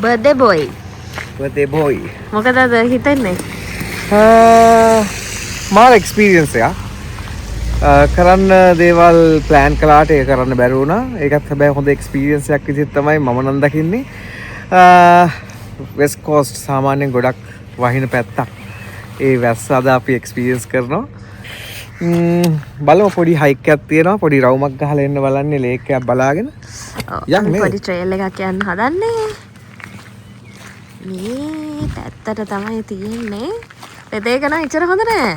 birthday boy. birthday boy. මොකදද හිතන්නේ? මාර experience එකක්. කරන්න දේවල් ප්ලෑන් කළාට ඒක කරන්න බැරි වුණා. ඒකත් හැබැයි හොඳ එක්ස්පීරියන්ස් එකක් විදිහට තමයි මම නම් දකින්නේ. වෙස්ට් කෝස්ට් සාමාන්‍යයෙන් ගොඩක් වහින පැත්තක්. ඒ වැස්ස අද අපි එක්ස්පීරියන්ස් කරනවා. බලමු පොඩි හයික් එකක් තියෙනවා. පොඩි රවුමක් ගහලා එන්න බලන්නේ ලේක් එකක් බලාගෙන. යන්න පොඩි ට්‍රේල් එකක් යන්න හදන්නේ. මේ පැත්තට තමයි තියෙන්නේ. පෙදේක නම් ඉච්චර හොඳ නෑ.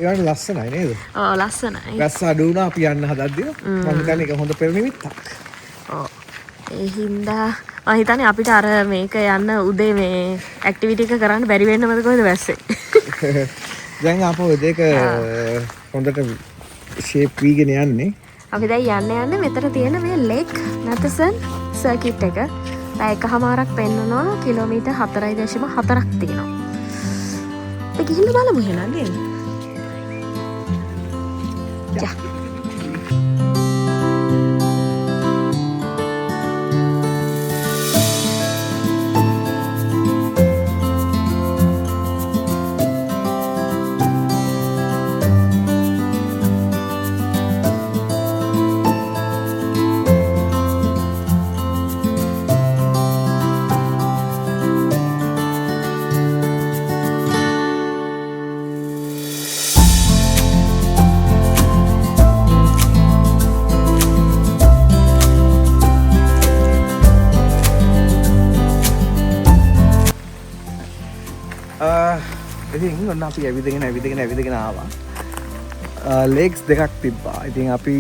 ඒවට ලස්සනයි නේද? ඔව් ලස්සනයි. වැස්ස අඩු වුණා අපි යන්න හදද්දී මම හිතන්නේ ඒක හොඳ පෙරනිමිත්තක්. ඔව්. ඒ හින්දා මම හිතන්නේ අපිට අර මේක යන්න උදේ මේ ඇක්ටිවිටි එක කරන්න බැරි වෙන්න මතක කොහෙද වැස්සේ. දැන් අපෝ දෙක හොඳට ෂේප් වීගෙන යන්නේ. අපි දැන් යන්නේ මෙතන තියෙන මේ ලේක් නැතසන් සර්කිට් එක. පැය එකමාරක් පෙන්නනවා කිලෝමීටර් 4.4ක් තියෙනවා. අපි ගිහින් බලමු එහෙනම් නේද? යා. ඉතින් ඔන්න අපි ඇවිදගෙන ආවා. ලේක්ස් දෙකක් තිබ්බා. ඉතින් අපි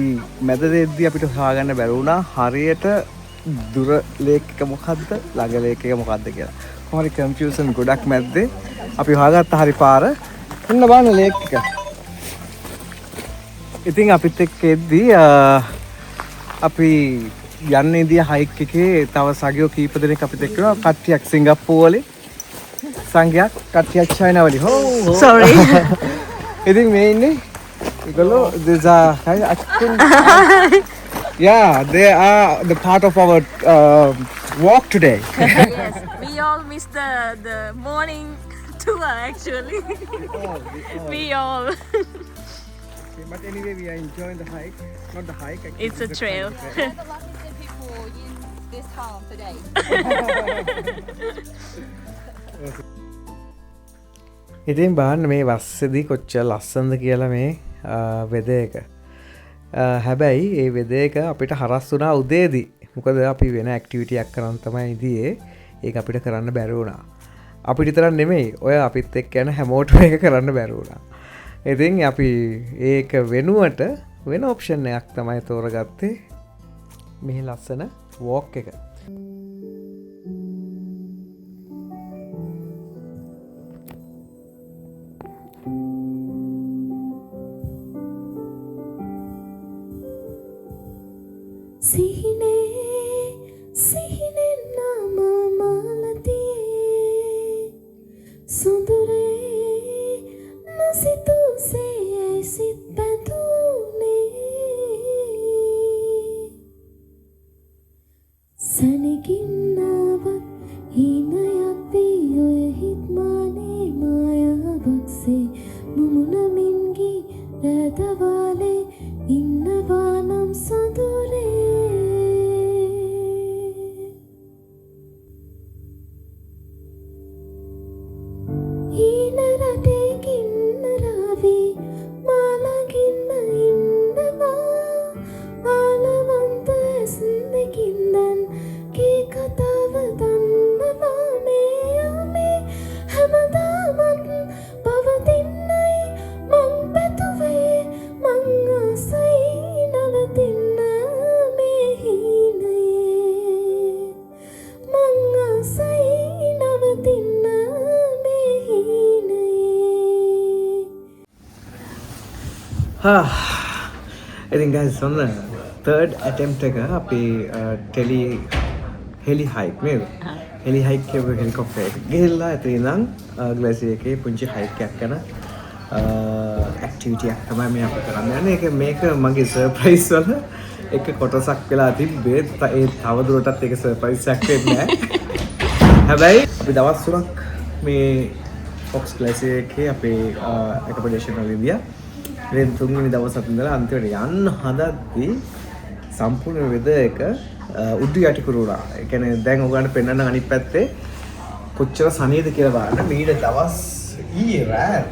මැද දෙද්දී අපිට හොයාගන්න බැරි වුණා හරියට දුර ලේක් එක මොකද්ද ළඟ ලේක් එක මොකද්ද කියලා. කොහොමද කන්ෆියුෂන් ගොඩක් මැද්දේ අපි හොයාගත්ත හරි පාර. ඔන්න බලන්න ලේක් එක. ඉතින් අපිත් එක්ක එද්දී අපි යන්නේ දී හයික් එකේ තව සගයෝ කීප දෙනෙක් අපිත් එක්ක කට්ටියක් සිංගප්පූරු වලින් සංගයක් කට්ටියක් චයිනා වලින් sorry ඉතින් මේ ඉන්නේ ඒගොල්ලෝ there's a yeah they are the part of our walk today. Yes, we all missed the morning tour actually. We all But anyway, we are enjoying the hike. Not the hike. Actually, it's a trail. We're the luckiest people in this town today. ඉතින් බලන්න මේ වස්සේදී කොච්චර ලස්සනද කියලා මේ වෙද එක. හැබැයි ඒ වෙද එක අපිට හරස් වුණා උදේදී. මොකද අපි වෙන ඇක්ටිවිටි එකක් කරන් තමයි ඉදියේ. ඒක අපිට කරන්න බැරි වුණා. අපිට විතරක් නෙමෙයි ඔය අපිත් එක්ක යන හැමෝටම ඒක කරන්න බැරි වුණා. ඉතින් අපි ඒක වෙනුවට වෙන ඔප්ෂන් එකක් තමයි තෝරගත්තේ. මේ ලස්සන වෝක් එක. සිහිනේ නම මාලතියේ සුඳුරේ නසිතුසේ සිත් පැතුනේ සනකින්නවත් හිනයක් දී ඔය හිත්මානේ මායාවක්සේ මුමුණමින්ගි රැදවාලේ ඉන්නවා නම් සඳුරේ ඉතින් guys on the third attempt එක අපි heli hike නේද? heli hike එක හෙලිකොප්ටර් එක ගිහිල්ලා එතන ඉඳන් ග්ලැසියර් එකේ පුංචි hike එකක් කරන ඇක්ටිවිටි එකක් තමයි මේ අපි කරන්න යන්නේ. මේක මගේ සර්ප්‍රයිස් වල එක කොටසක් වෙලා තිබ්බේ. ඒ තව දුරටත් ඒක සර්ප්‍රයිස් එකක් වෙන්නේ නැහැ. හැබැයි අපි දවස් 3ක් මේ ෆොක්ස් ග්ලැසියර් එකේ අපේ ඇකොමඩේෂන් වල ඉඳියා. ඉතින් තුන්වෙනි දවසත් ඉඳලා අන්තිමට යන්න හදද්දී සම්පූර්ණ වෙදර් එක උඩු යටි කුරුණා. ඒ කියන්නේ දැන් ඔයගලන්ට පෙන්වන්න අනිත් පැත්තේ කොච්චර සනීයද කියලා බලන්න. මීට දවස් ඊයේ රාත්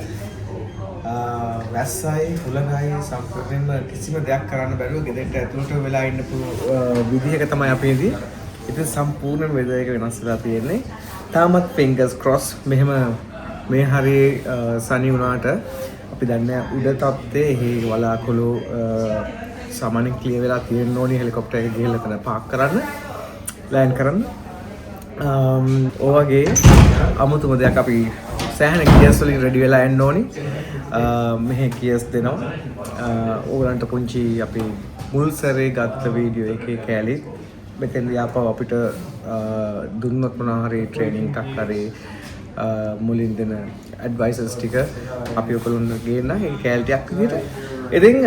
වැස්සයි හුලඟයි සම්පූර්ණයෙන්ම කිසිම දෙයක් කරන්න බැරුව ගෙදරට ඇතුළට වෙලා ඉන්න විදිහක තමයි අපි ඉදී. ඉතින් සම්පූර්ණ වෙදර් එක වෙනස් වෙලා තියෙන්නේ. තාමත් fingers cross මෙහෙම මේ හරිය සනී වුණාට අපි දන්නේ උඩ තත්ත්වයේ හේ වලාකුළු සාමාන්‍යයෙන් ක්ලියර් වෙලා තියෙන්න ඕනි හෙලිකොප්ටර් එක ගිහලා එතන පාක් කරන්න ලෑන්ඩ් කරන්න. ඔයගේ අමුතුම දෙයක් අපි සෑහෙන ගියර්ස් වලින් රෙඩි වෙලා එන්න ඕනි. මෙහි ගියර්ස් දෙනවා. ඕගලන්ට පුංචි අපි මුල් සැරේ ගත්ත වීඩියෝ එකේ කැලේ මෙතෙන්දී ආපහු අපිට දුන්නොත් මොනවා හරි ට්‍රේනින්ග් එකක් හරි මුලින් දෙන ඇඩ්වයිසර්ස් ටික අපි ඔයගොල්ලන්ට ගේන්න ඒ කැලටියක් විදිහට. ඉතින්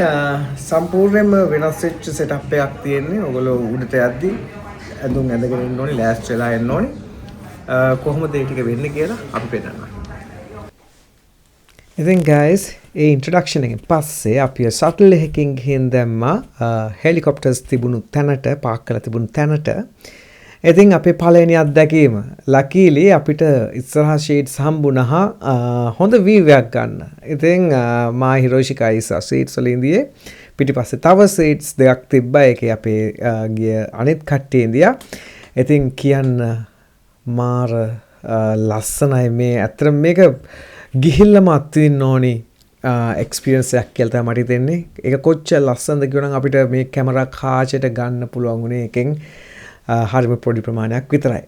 සම්පූර්ණයෙන්ම වෙනස් වෙච්ච සෙටප් එකක් තියෙන්නේ. ඔයගොල්ලෝ උඩට යද්දි ඇඳුම් ඇඳගෙන ඉන්න ඕනේ, ලෑස්ති වෙලා එන්න ඕනේ. කොහොමද ඒ ටික වෙන්නේ කියලා අපි පෙන්නනවා. ඉතින් guys ඒ ඉන්ට්‍රොඩක්ෂන් එකෙන් පස්සේ අපි ෂටල් එකකින් ගිහින් දැම්මා හෙලිකොප්ටර්ස් තිබුණු තැනට, පාක් කරලා තිබුණු තැනට. ඉතින් අපේ පළවෙනි අත්දැකීම ලකීලි අපිට ඉස්සරහා ෂීට්ස් හම්බුණා හොඳ වීව් එකක් ගන්න. ඉතින් මා හිරෝෂිකා ඉස්සරහ ෂීට්ස් වල ඉඳියේ පිටිපස්සේ තව ෂීට්ස් දෙකක් තිබ්බා. ඒකේ අපේ ගිය අනිත් කට්ටිය ඉඳියා. ඉතින් කියන්න මාර ලස්සනයි මේ. අතර මේක ගිහිල්ලම අත්විඳින්න ඕනි එක්ස්පීරියන්ස් එකක් කියලා තමයි මට හිතෙන්නේ. ඒක කොච්චර ලස්සනද කියනනම් අපිට මේ කැමරා කාචයට ගන්න පුළුවන් උනේ එකෙන් හරිම පොඩි ප්‍රමාණයක් විතරයි.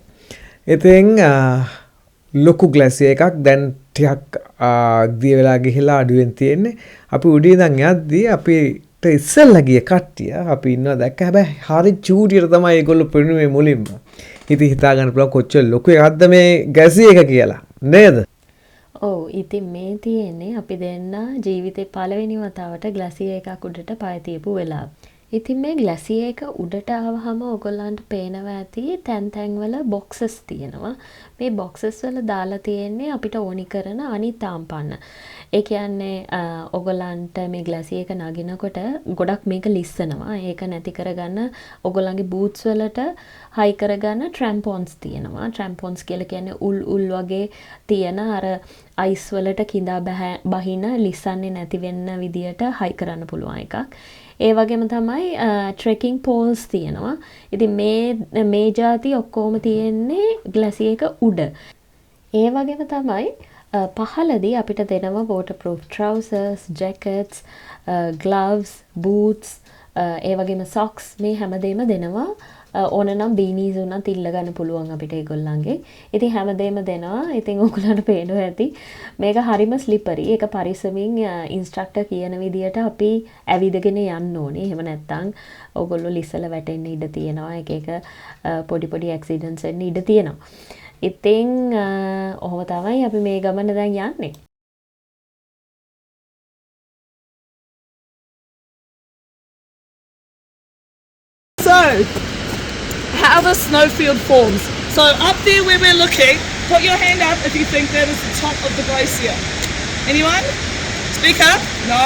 ඉතින් ලොකු ග්ලැසියර් එකක් දැන් ටිකක් දිය වෙලා ගිහිලා අඩුවෙන් තියෙන්නේ. අපි උඩින් ඉඳන් යද්දී අපිට ඉස්සෙල්ලා ගිය කට්ටිය අපි ඉන්නවා දැක්ක. හැබැයි හරි චූටියට තමයි ඒගොල්ලෝ පෙනුනේ මුලින්ම. ඉතින් හිතා ගන්න පුළුවන් කොච්චර ලොකු එකක්ද මේ ග්ලැසියර් එක කියලා. නේද? ඔව් ඉතින් මේ තියෙන්නේ අපි දෙන්න ජීවිතේ පළවෙනි වතාවට ග්ලැසියර් එකක් උඩට පය තියපු වෙලාව. ඉතින් මේ ග්ලැසියර් එක උඩට ආවහම ඔයගොල්ලන්ට පේනවා ඇති තැන් තැන්වල බොක්සස් තියෙනවා. මේ බොක්සස් වල දාලා තියෙන්නේ අපිට ඕනි කරන අනිත් ආම්පන්න. ඒ කියන්නේ ඔයගොල්ලන්ට මේ ග්ලැසියර් එක නගිනකොට ගොඩක් මේක ලිස්සනවා. ඒක නැති කරගන්න ඔයගොල්ලන්ගේ බූට්ස් වලට හයි කරගන්න ට්‍රැම්පොන්ස් තියෙනවා. ට්‍රැම්පොන්ස් කියලා කියන්නේ උල් වගේ තියෙන අර අයිස් වලට කිඳා බහින ලිස්සන්නේ නැති වෙන්න විදියට හයි කරන්න පුළුවන් එකක්. ඒ වගේම තමයි ට්‍රෙකින් පෝල්ස් තියෙනවා. ඉතින් මේ જાති ඔක්කොම තියෙන්නේ ග්ලැසියර් එක උඩ. ඒ වගේම තමයි පහළදී අපිට දෙනවා waterproof trousers, jackets, gloves, boots, ඒ වගේම socks මේ හැමදේම දෙනවා. ඕනනම් බීනීස් උනත් ඉල්ල ගන්න පුළුවන් අපිට ඒගොල්ලන්ගේ. ඉතින් හැමදේම දෙනවා. ඉතින් ඔයගොල්ලන්ට පේනවා ඇති මේක හරිම ස්ලිපරි. ඒක පරිස්සමින් ඉන්ස්ට්‍රක්ටර් කියන විදියට අපි ඇවිදගෙන යන්න ඕනේ. එහෙම නැත්නම් ඔයගොල්ලෝ ලිස්සලා වැටෙන්න ඉඩ තියෙනවා. එක පොඩි ඇක්සිඩන්ට්ස් වෙන්න ඉඩ තියෙනවා. ඉතින් ඔහොම තමයි අපි මේ ගමන දැන් යන්නේ. So, how the snowfield forms. So up there where we're looking, put your hand up if you think that is the top of the glacier. Anyone? Speak up. No,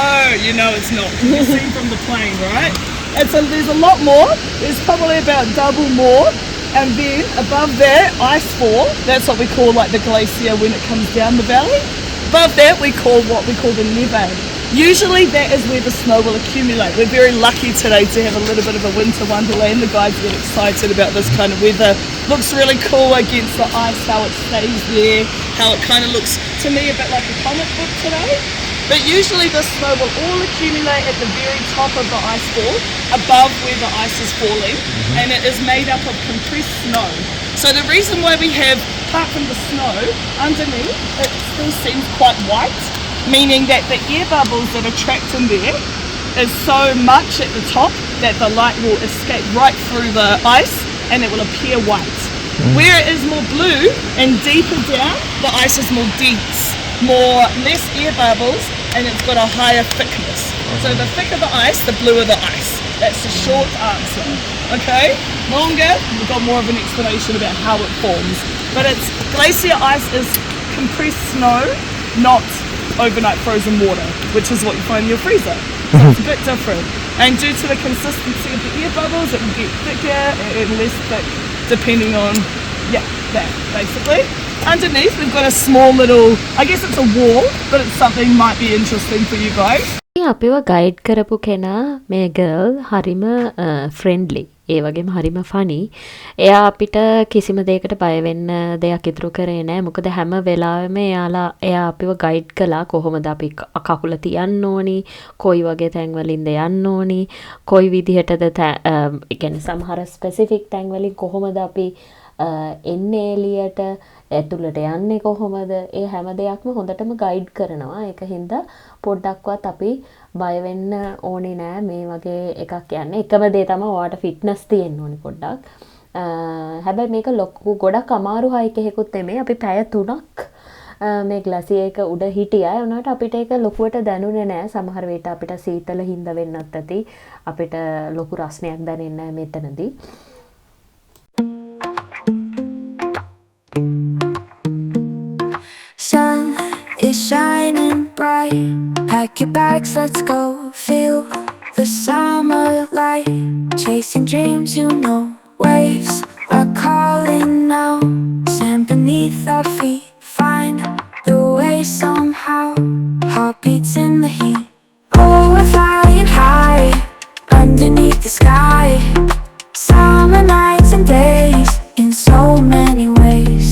you know it's not. You can see from the plane, right? And so there's a lot more. There's probably about double more. And then above that, ice fall. That's what we call like the glacier when it comes down the valley. Above that, we call what we call the neve. Usually that is where the snow will accumulate. We're very lucky today to have a little bit of a winter wonderland. The guys get excited about this kind of weather. Looks really cool against the ice, how it stays there, how it kind of looks to me a bit like a comic book today. But usually the snow will all accumulate at the very top of the ice fall, above where the ice is falling, and it is made up of compressed snow. So the reason why we have, apart from the snow, underneath, it still seems quite white, meaning that the air bubbles that are trapped in there is so much at the top that the light will escape right through the ice and it will appear white. Where it is more blue and deeper down, the ice is more dense, less air bubbles, and it's got a higher thickness. So the thicker the ice, the bluer the ice. That's the short answer. Okay? Longer, we've got more of an explanation about how it forms. But it's glacier ice is compressed snow, not overnight frozen water, which is what you find in your freezer. So it's a bit different. And due to the consistency of the air bubbles, it will get thicker and less thick depending on, that basically. Underneath we've got a small little, I guess it's a wall, but it's something might be interesting for you guys. අපිව guide කරපු කෙනා මේ girl හරිම friendly ඒ වගේම හරිම funny. එයා අපිට කිසිම දෙයකට බය වෙන්න දෙයක් ඉතුරු කරේ නෑ. මොකද හැම වෙලාවෙම එයා අපිව ගයිඩ් කළා කොහොමද අපි කකුල තියන්න ඕනි, කොයි වගේ තැන් වලින්ද යන්න ඕනි, කොයි විදිහටද ඒ කියන්නේ සමහර ස්පෙસિෆික් තැන් වලින් කොහොමද අපි එන්නේ එළියට, ඇතුළට යන්නේ කොහොමද, ඒ හැම දෙයක්ම හොඳටම ගයිඩ් කරනවා. ඒක හින්දා පොඩ්ඩක්වත් අපි බය වෙන්න ඕනේ නෑ මේ වගේ එකක් යන්නේ. එකම දේ තමයි ඔයාට ෆිට්නස් තියෙන්න ඕනේ පොඩ්ඩක්. හැබැයි මේක ලොකු ගොඩක් අමාරු හයික් එකකුත් නෙමෙයි. අපි පැය 3ක් මේ ග්ලාසියර් එක උඩ හිටියා. ඒ වුණාට අපිට ඒක ලොකුවට දැනුනේ නෑ. සමහර වෙලට අපිට සීතල හින්දා වෙන්නත් ඇති. අපිට ලොකු රස්නයක් දැනෙන්නේ නෑ මෙතනදී. Sun is shining bright. Pack your bags, let's go. Feel the summer light. Chasing dreams, you know. Waves are calling now. Sand beneath our feet. Find the way somehow. Heartbeats in the heat. Oh, we're flying high underneath the sky. Summer nights and days in so many ways.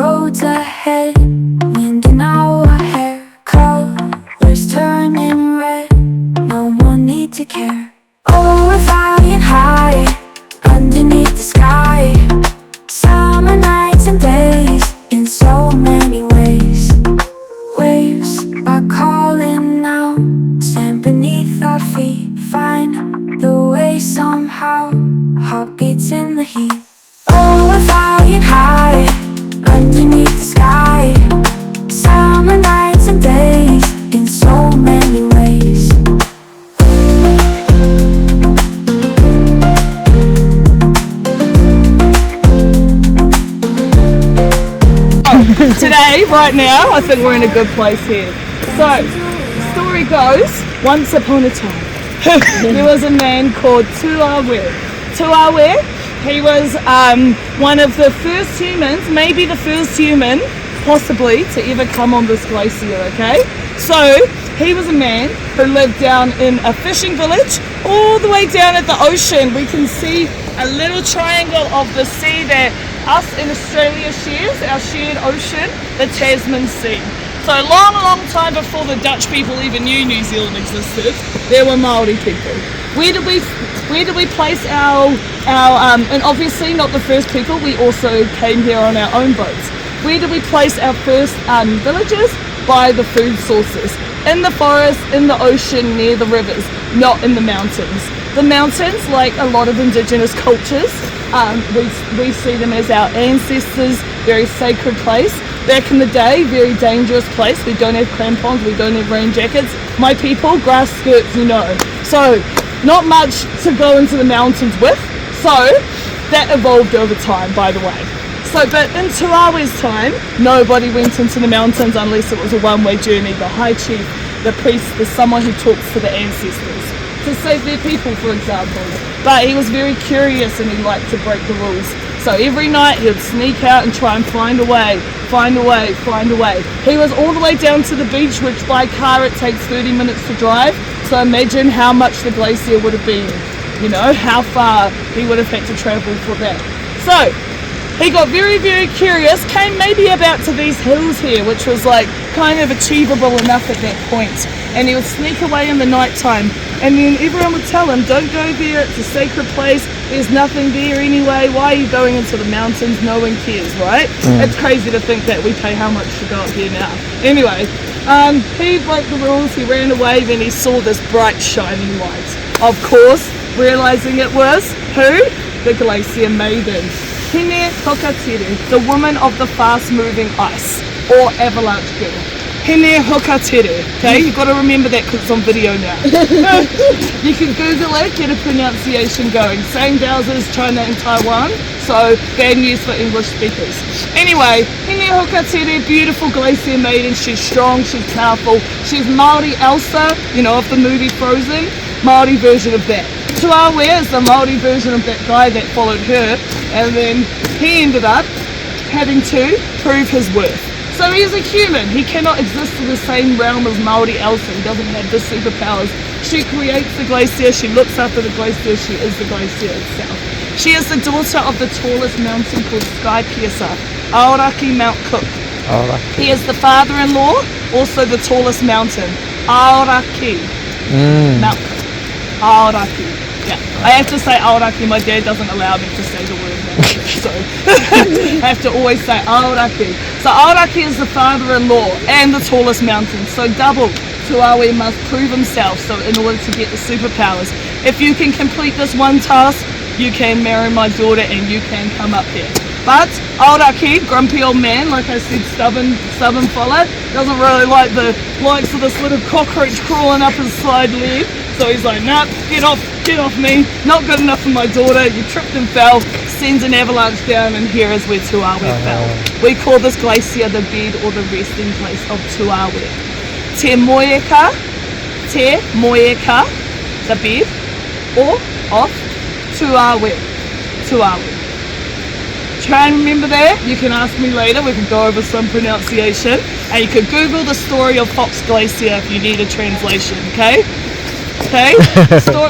Roads ahead, wind in our hair, colors turning red, no more need to care. Oh, we're flying high underneath the sky. Summer nights and days in so many ways. Waves are calling now, stand beneath our feet. Find the way somehow, heartbeats in the heat. Oh, we're flying high underneath the sky. Summer nights and days in so many ways. Today, right now, I think we're in a good place here. So, the story goes, once upon a time, there was a man called Tuawe. Tuawe, he was one of the first humans, maybe the first human, possibly, to ever come on this glacier, okay? So, he was a man who lived down in a fishing village, all the way down at the ocean. We can see a little triangle of the sea that us in Australia shares, our shared ocean, the Tasman Sea. So long, long time before the Dutch people even knew New Zealand existed, there were Maori people. Where did we place our and obviously not the first people, we also came here on our own boats. Where did we place our first villages? By the food sources. In the forest, in the ocean, near the rivers, not in the mountains. The mountains, like a lot of indigenous cultures, we see them as our ancestors, very sacred place. Back in the day, very dangerous place. We don't have crampons, we don't have rain jackets. My people, grass skirts, you know. So, not much to go into the mountains with. So, that evolved over time, by the way. So, but in Tuawe's time, nobody went into the mountains unless it was a one-way journey. The high chief, the priest, there's someone who talks to the ancestors to save their people, for example. But he was very curious and he liked to break the rules. So every night he would sneak out and try and find a way. He was all the way down to the beach, which by car it takes 30 minutes to drive. So imagine how much the glacier would have been, you know, how far he would have had to travel for that. So he got very, very curious, came maybe about to these hills here, which was like kind of achievable enough at that point. And he would sneak away in the night time. And then everyone would tell him, don't go there, it's a sacred place, there's nothing there anyway, why are you going into the mountains, no one cares, right? It's crazy to think that we pay how much to go up here now. Anyway, he broke the rules, he ran away, then he saw this bright shining light. Of course, realising it was, who? The Glacier Maiden. Hine Tokatiru, the woman of the fast moving ice, or avalanche girl. Hine Hokatere. Okay, you've got to remember that because it's on video now. You can Google it, get a pronunciation going. Same vowels as China and Taiwan, so bad news for English speakers. Anyway, Hine Hokatere, beautiful glacier maiden. She's strong, she's powerful. She's Māori Elsa, you know, of the movie Frozen. Māori version of that. Tuawe is the Māori version of that guy that followed her, and then he ended up having to prove his worth. So he's a human. He cannot exist in the same realm as Māori Elsa. He doesn't have the superpowers. She creates the glacier. She looks after the glacier. She is the glacier itself. She is the daughter of the tallest mountain called Skypiercer, Aoraki Mount Cook. He is the father-in-law, also the tallest mountain, Aoraki Mount Cook. Aoraki. Yeah, I have to say Aoraki. My dad doesn't allow me to say the word now, so I have to always say Aoraki. So Aoraki is the father-in-law and the tallest mountain. So double. Tuawe must prove himself. So in order to get the superpowers, if you can complete this one task, you can marry my daughter and you can come up there. But Aoraki, grumpy old man, like I said, stubborn fella, doesn't really like the likes of this little cockroach crawling up his side leg. So he's like, nah, get off me, not good enough for my daughter, you tripped and fell, sends an avalanche down, and here is where Tuawe fell. We call this glacier the bed or the resting place of Tuawe. Te Moeka, the bed, or of Tuawe. Try and remember that. You can ask me later, we can go over some pronunciation, and you can Google the story of Fox Glacier if you need a translation, okay? Okay?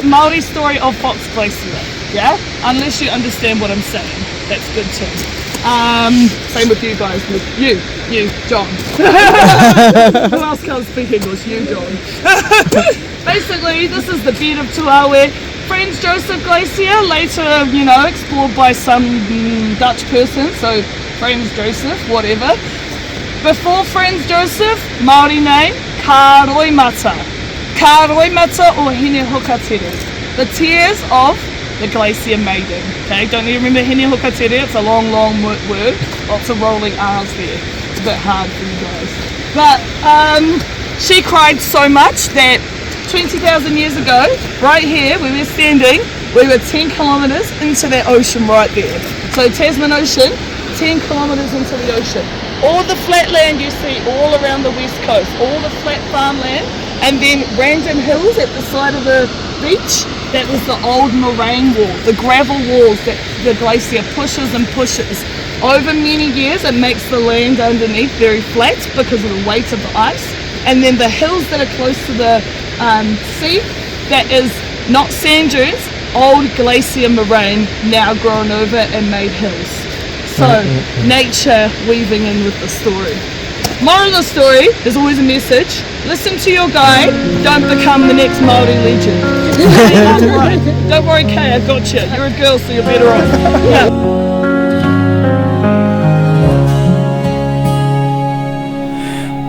Māori story of Fox Glacier, yeah? Unless you understand what I'm saying. That's good too. Same with you guys, with you, John. Who else can't speak English? You, John. Basically, this is the bed of Tuawe. Franz Josef Glacier, later, you know, explored by some Dutch person, so Franz Josef, whatever. Before Franz Josef, Māori name, Kāroimata. Kāroimata or Hine Hokatere. The tears of the glacier maiden. Okay, don't you remember Hine Hokatere? It's a long word. Lots of rolling R's there. It's a bit hard for you guys. But she cried so much that 20,000 years ago, right here where we're standing, we were 10 kilometres into that ocean right there. So Tasman Ocean, 10 kilometres into the ocean. All the flat land you see all around the west coast, all the flat farmland, and then random hills at the side of the beach, that was the old moraine wall, the gravel walls that the glacier pushes and pushes. Over many years it makes the land underneath very flat because of the weight of the ice, and then the hills that are close to the sea, that is not sand dunes, old glacier moraine now grown over and made hills. So nature weaving in with the story. Moral of the story, there's always a message. Listen to your guide, don't become the next Māori legend. Don't worry, Kay, I got you. You're a girl, so you're better off. Yeah.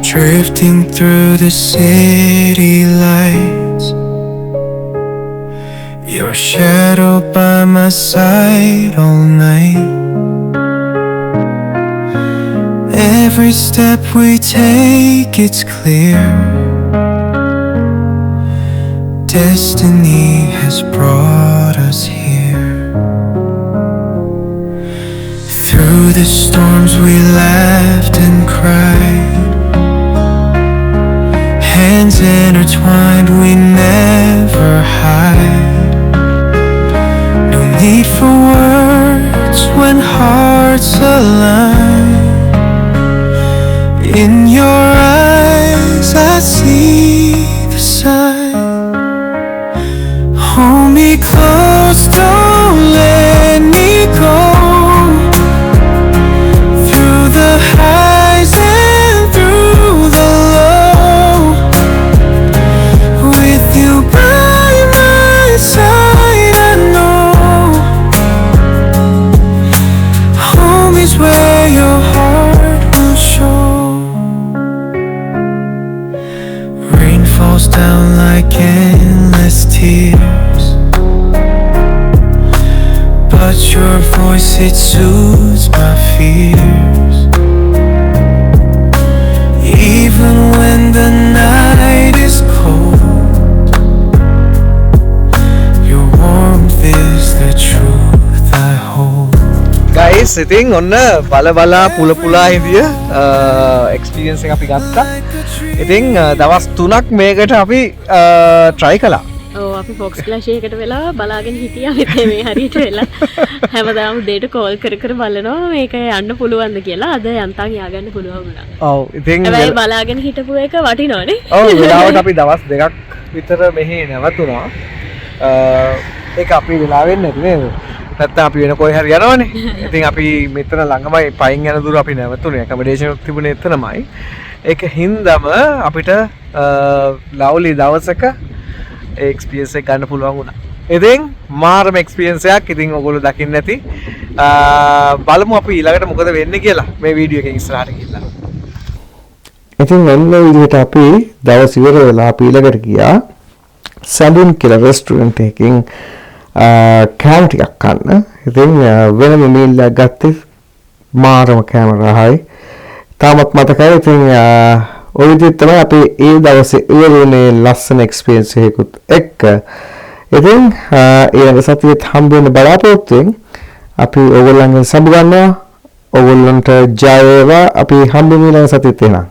Drifting through the city lights, your shadow by my side all night. Every step we take, it's clear. Destiny has brought us here. Through the storms we laughed and cried, hands intertwined, we never hide. No need for words when hearts align. In your eyes I see the sign. Hold me close, don't let me go. Through the highs and through the low, with you by my side I know home is where guys ඉතින් ඔන්න බලා පුලපුලා හිදිය experience එක අපි ගත්තා. ඉතින් දවස් 3ක් මේකට අපි try කළා. අපි ෆොක්ස් ක්ලෑෂයකට වෙලා බලාගෙන හිටියා මෙතේ මේ හරියට වෙලා හැමදාම දෙයට කෝල් කර කර බලනවා මේක යන්න පුළුවන්ද කියලා. අද යන්තම් ය아가න්න පුළුවන් වුණා. ඔව් ඉතින් හැබැයි බලාගෙන හිටපු එක වටිනවනේ. ඔව් වෙලාවට අපි දවස් 2ක් විතර මෙහි නැවතුණා. ඒක අපි වෙලා වෙන්නේ නැති නේද? නැත්තම් අපි වෙන කොයි හරි යනවනේ. ඉතින් අපි මෙතන ළඟමයි පයින් යන දුර අපි නැවතුනේ. ඇකමඩේෂන් එකක් තිබුණේ එතනමයි. ඒක හින්දාම අපිට ලව්ලි දවසක එක්ස්පීරියන්ස් එක ගන්න පුළුවන් වුණා. ඉතින් මාරම එක්ස්පීරියන්ස් එකක්. ඉතින් ඔයගොල්ලෝ දකින්න ඇති. බලමු අපි ඊළඟට මොකද වෙන්නේ කියලා මේ වීඩියෝ එකෙන් ඉස්සරහට ගිහිල්ලා. ඉතින් ඔන්න විදිහට අපි දවස් ඉවර වෙලා අපි ඊළඟට ගියා සැලුන් කියලා රෙස්ටුරන්ට් එකකින් කෑම ටිකක් කන්න. ඉතින් වෙනම මීල් එකක් ගත්තේ මාරම කෑම රහයි. තාමත් මතකයි. ඉතින් ඔය විදිහට තමයි අපි ඒ දවසේ ඉවරුනේ ලස්සන එක්ස්පීරියන්ස් එකකුත් එක්ක. ඉතින් ඊළඟ සතියේත් හම්බ වෙන බලාපොරොත්තුෙන් අපි ඕගොල්ලන්ගෙන් සම්බ ගන්නවා. ඕගොල්ලන්ට ජය වේවා. අපි හම්බෙමු ඊළඟ සතියේත් එනවා.